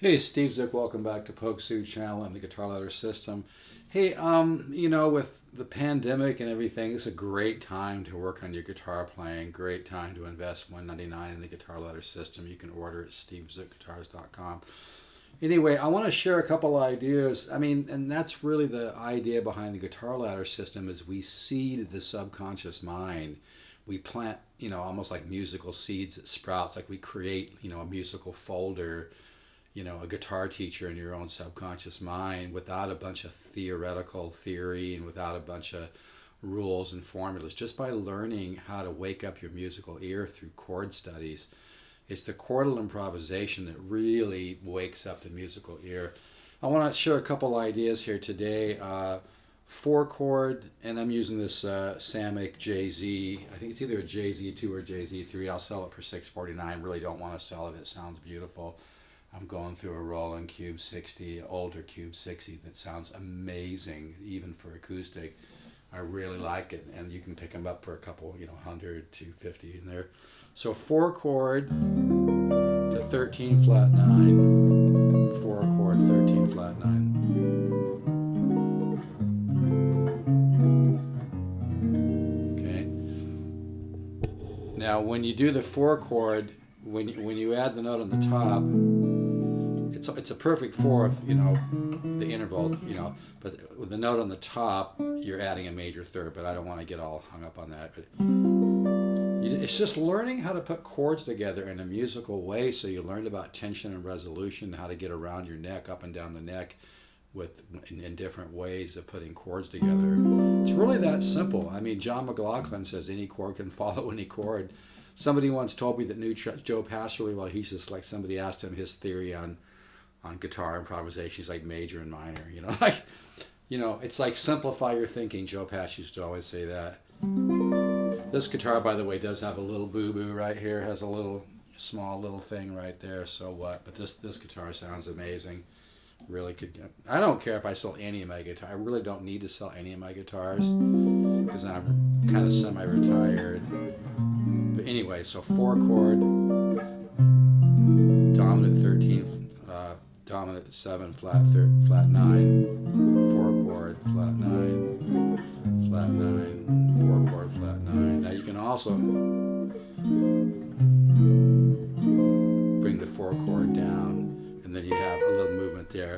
Hey, Steve Zook, welcome back to Poke Suit Channel and the Guitar Ladder System. Hey, with the pandemic and everything, it's a great time to work on your guitar playing. Great time to invest $199 in the Guitar Ladder System. You can order it at stevezookguitars.com. Anyway, I want to share a couple ideas. And that's really the idea behind the Guitar Ladder System is we seed the subconscious mind. We plant, almost like musical seeds that sprouts, like we create, a musical folder, a guitar teacher in your own subconscious mind without a bunch of theoretical theory and without a bunch of rules and formulas, just by learning how to wake up your musical ear through chord studies. It's the chordal improvisation that really wakes up the musical ear. I want to share a couple ideas here today. Four chord, and I'm using this Samick JZ. I think it's either a JZ2 or JZ3. I'll sell it for $649. Really don't want to sell it. It sounds beautiful. I'm going through a Roland Cube 60, older Cube 60 that sounds amazing, even for acoustic. I really like it, and you can pick them up for a couple, 100, 250 in there. So 4 chord to 13 flat 9, 4 chord, 13 flat 9. Okay. Now, when you do the 4 chord, when you add the note on the top, it's a perfect fourth, the interval, but with the note on the top, you're adding a major third, but I don't want to get all hung up on that. But it's just learning how to put chords together in a musical way. So you learned about tension and resolution, how to get around your neck, up and down the neck, in different ways of putting chords together. It's really that simple. John McLaughlin says any chord can follow any chord. Somebody once told me that knew Joe Pass really well. He's just like, somebody asked him his theory on guitar improvisation. He's like major and minor, it's like simplify your thinking. Joe Pass used to always say that. This guitar, by the way, does have a little boo-boo right here. Has a little small little thing right there. So what? But this guitar sounds amazing. Really could. I don't care if I sell any of my guitar. I really don't need to sell any of my guitars because I'm kind of semi-retired. But anyway, so 4 chord, dominant 13. Dominant 7 flat 9, 4 chord flat 9, flat 9, 4 chord flat 9. Now you can also bring the 4 chord down, and then you have a little movement there.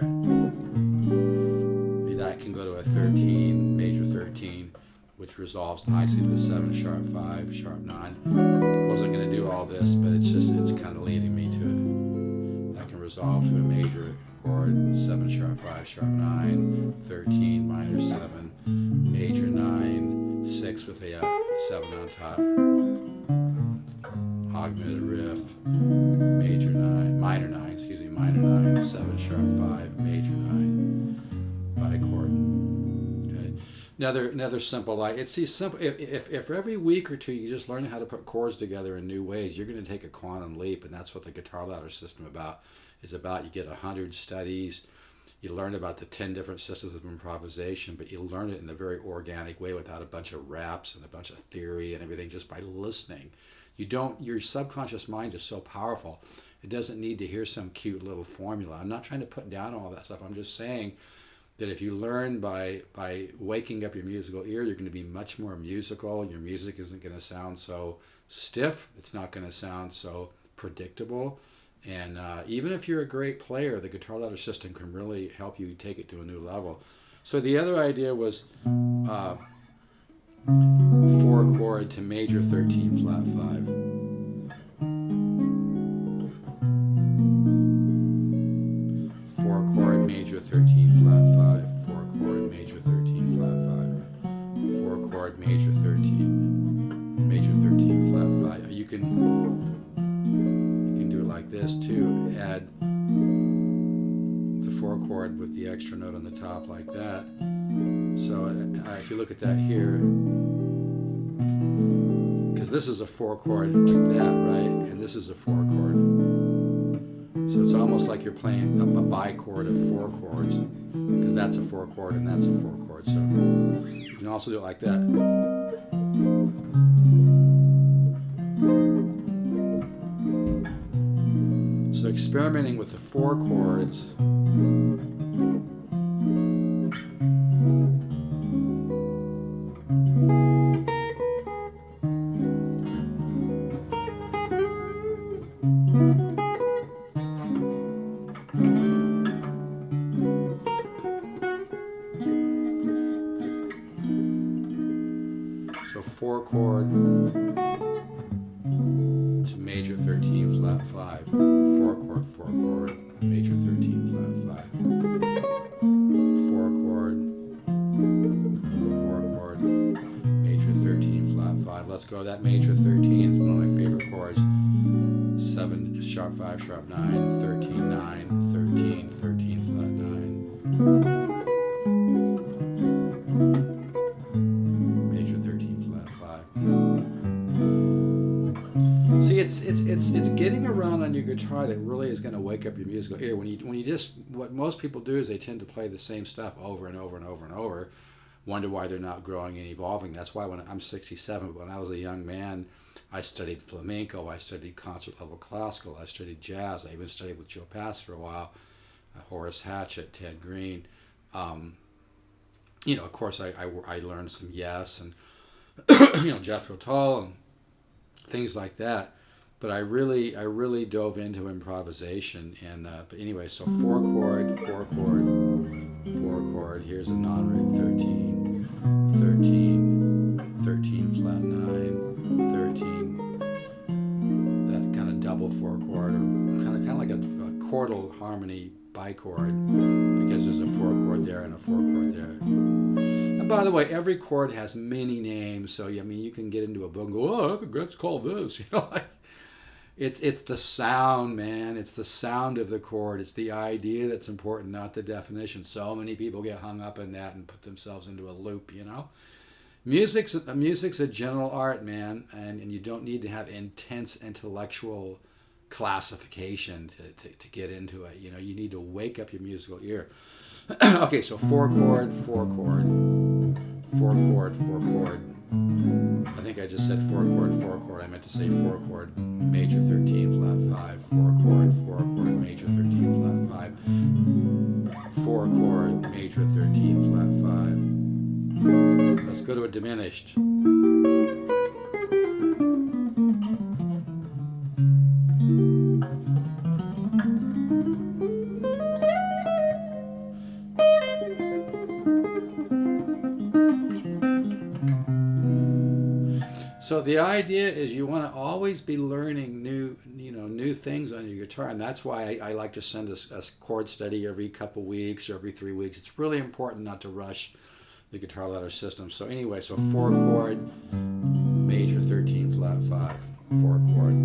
That can go to a 13, major 13, which resolves nicely to the 7 sharp 5, sharp 9. Wasn't going to do all this, but it's kind of leading me to it. I can resolve to a major chord, 7 sharp 5 sharp 9, 13 minor 7, major 9, 6 with a 7 on top, augmented riff, major 9, minor 9, minor 9, 7 sharp 5, major 9, bichord. Okay. Another simple, like it's these simple. If every week or two you just learn how to put chords together in new ways, you're going to take a quantum leap, and that's what the Guitar Ladder System is about. You get 100 studies, you learn about the 10 different systems of improvisation, but you learn it in a very organic way without a bunch of raps and a bunch of theory and everything, just by listening. Your subconscious mind is so powerful. It doesn't need to hear some cute little formula. I'm not trying to put down all that stuff. I'm just saying that if you learn by waking up your musical ear, you're going to be much more musical. Your music isn't going to sound so stiff. It's not going to sound so predictable. And even if you're a great player, the Guitar Ladder System can really help you take it to a new level. So the other idea was 4 chord to major 13 flat 5. 4 chord major 13 flat 5. 4 chord major 13 flat 5. 4 chord major 13 flat 5. You can do it like this too. Add the 4 chord with the extra note on the top like that. So if you look at that here, because this is a 4 chord like that, right? And this is a 4 chord. So it's almost like you're playing a bichord of 4 chords, because that's a 4 chord and that's a 4 chord. So you can also do it like that. So experimenting with the 4 chords. So 4 chord to major 13 flat 5. 4 chord, 4 chord, major 13 flat 5. 4 chord, 4 chord, major 13 flat 5. Let's go. That major 13 is one of my favorite chords. 7 sharp 5 sharp 9, 13 9, 13 13 flat 9. See, it's getting around on your guitar that really is going to wake up your musical ear. When you just, what most people do is they tend to play the same stuff over and over and over and over, wonder why they're not growing and evolving. That's why when I'm 67, but when I was a young man, I studied flamenco, I studied concert level classical, I studied jazz, I even studied with Joe Pass for a while, Horace Hatchett, Ted Green. Of course, I learned some Yes and Jethro Tull and things like that. But I really dove into improvisation. And but anyway, so 4 chord, 4 chord, 4 chord. Here's a non-ring 13, 13, 13 flat 9, 13. That kind of double 4 chord, or kind of like a chordal harmony bichord, because there's a 4 chord there and a 4 chord there. And by the way, every chord has many names, so you can get into a book and go, oh, let's call this. It's the sound, man. It's the sound of the chord. It's the idea that's important, not the definition. So many people get hung up in that and put themselves into a loop. Music's a general art, man, and you don't need to have intense intellectual classification to get into it. You need to wake up your musical ear. Okay, so 4 chord, 4 chord, 4 chord, 4 chord. I think I just said 4 chord, 4 chord. I meant to say 4 chord, major 13 flat 5, 4 chord, 4 chord, major 13 flat 5, 4 chord, major 13 flat 5. Let's go to a diminished. So the idea is you want to always be learning new things on your guitar, and that's why I like to send a chord study every couple weeks or every 3 weeks. It's really important not to rush the guitar ladder system. So anyway, so 4 chord, major 13 flat 5, 4 chord,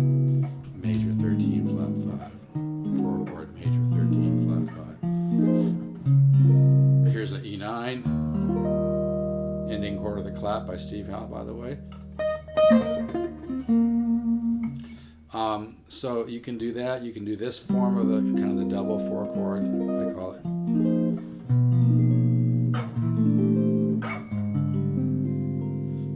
major 13 flat 5, 4 chord, major 13 flat 5. Here's an E9, ending chord of the clap by Steve Howe, by the way. So you can do that. You can do this form of the kind of the double 4 chord, I call it.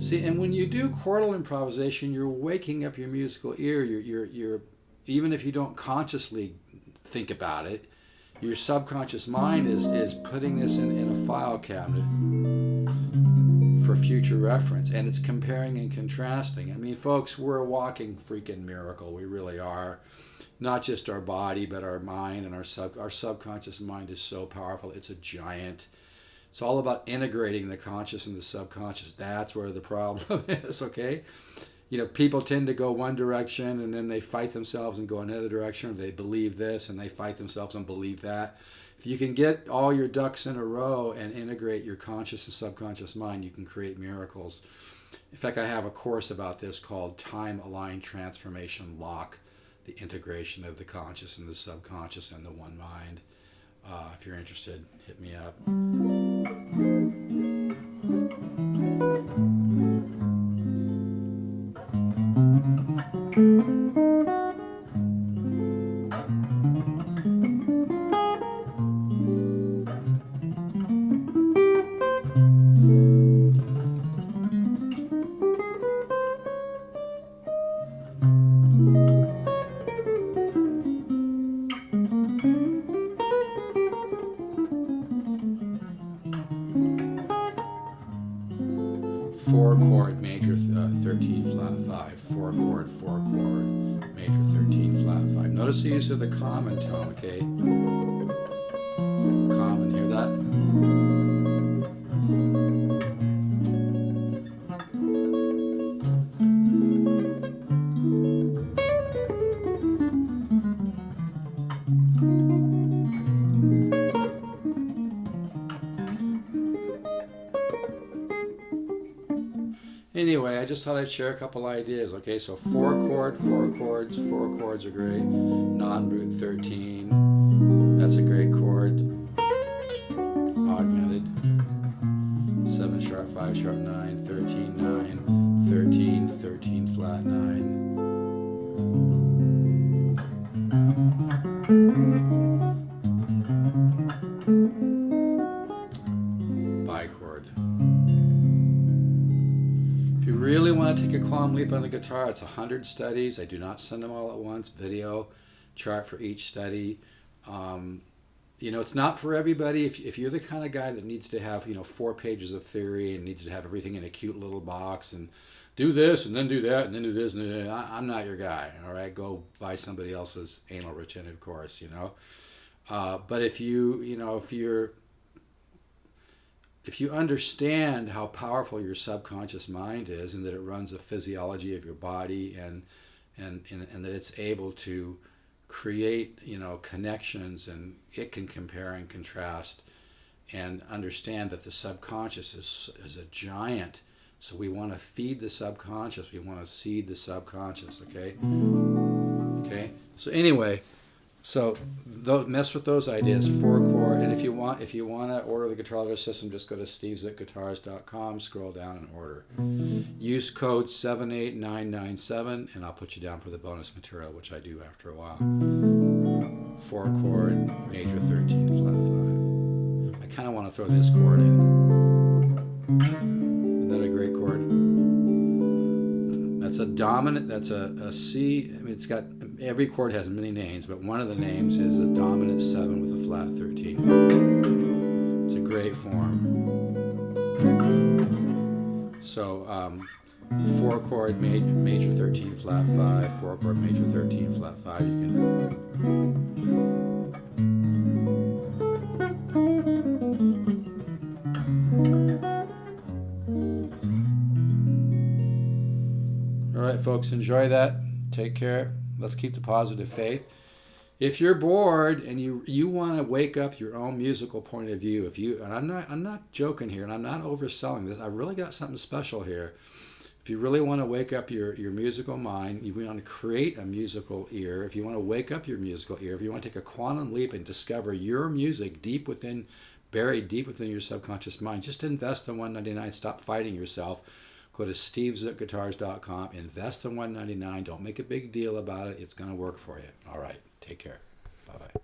See, and when you do chordal improvisation, you're waking up your musical ear. You're even if you don't consciously think about it, your subconscious mind is putting this in a file cabinet for future reference, and it's comparing and contrasting. I mean, folks, we're a walking freaking miracle. We really are. Not just our body, but our mind, and our subconscious mind is so powerful. It's a giant. It's all about integrating the conscious and the subconscious. That's where the problem is, okay? People tend to go one direction and then they fight themselves and go another direction, or they believe this and they fight themselves and believe that. If you can get all your ducks in a row and integrate your conscious and subconscious mind, you can create miracles. In fact, I have a course about this called Time-Aligned Transformation Lock, the integration of the conscious and the subconscious and the one mind. If you're interested, hit me up. 4 chord major 13 flat 5, 4 chord, major 13 flat 5. Notice the use of the common tone, okay? Common, hear that? Anyway, I just thought I'd share a couple ideas. Okay, so 4 chord, 4 chords. 4 chords are great. Non-root 13. That's a great chord. Augmented. 7 sharp, 5 sharp, 9, 13, 9, 13, 13 flat 9. Bichord. If you really want to take a quantum leap on the guitar, it's 100 studies. I do not send them all at once. Video chart for each study. You know, it's not for everybody. If you're the kind of guy that needs to have, 4 pages of theory and needs to have everything in a cute little box and do this and then do that and then do this and then I'm not your guy. All right, go buy somebody else's anal retentive course. But if you understand how powerful your subconscious mind is and that it runs the physiology of your body and that it's able to create, connections, and it can compare and contrast, and understand that the subconscious is a giant. So we want to feed the subconscious. We want to seed the subconscious, okay? Okay? So anyway, mess with those ideas. 4 chord, and if you want to order the Guitar Leather System, just go to stevesguitars.com, scroll down and order. Use code 78997, and I'll put you down for the bonus material, which I do after a while. 4 chord, major 13 flat 5. I kind of want to throw this chord in. Isn't that a great chord? That's a dominant, that's a C. I mean, every chord has many names, but one of the names is a dominant 7 with a flat 13. It's a great form. So 4 chord major 13 flat 5, 4 chord major 13 flat 5. You can. All right, folks, enjoy that. Take care. Let's keep the positive faith. If you're bored and you want to wake up your own musical point of view, and I'm not joking here, and I'm not overselling this. I really got something special here. If you really want to wake up your musical mind, you want to create a musical ear, if you want to wake up your musical ear, if you want to take a quantum leap and discover your music buried deep within your subconscious mind, just invest in $199. Stop fighting yourself. Go to stevesguitars.com, invest in $199. Don't make a big deal about it. It's going to work for you. All right. Take care. Bye-bye.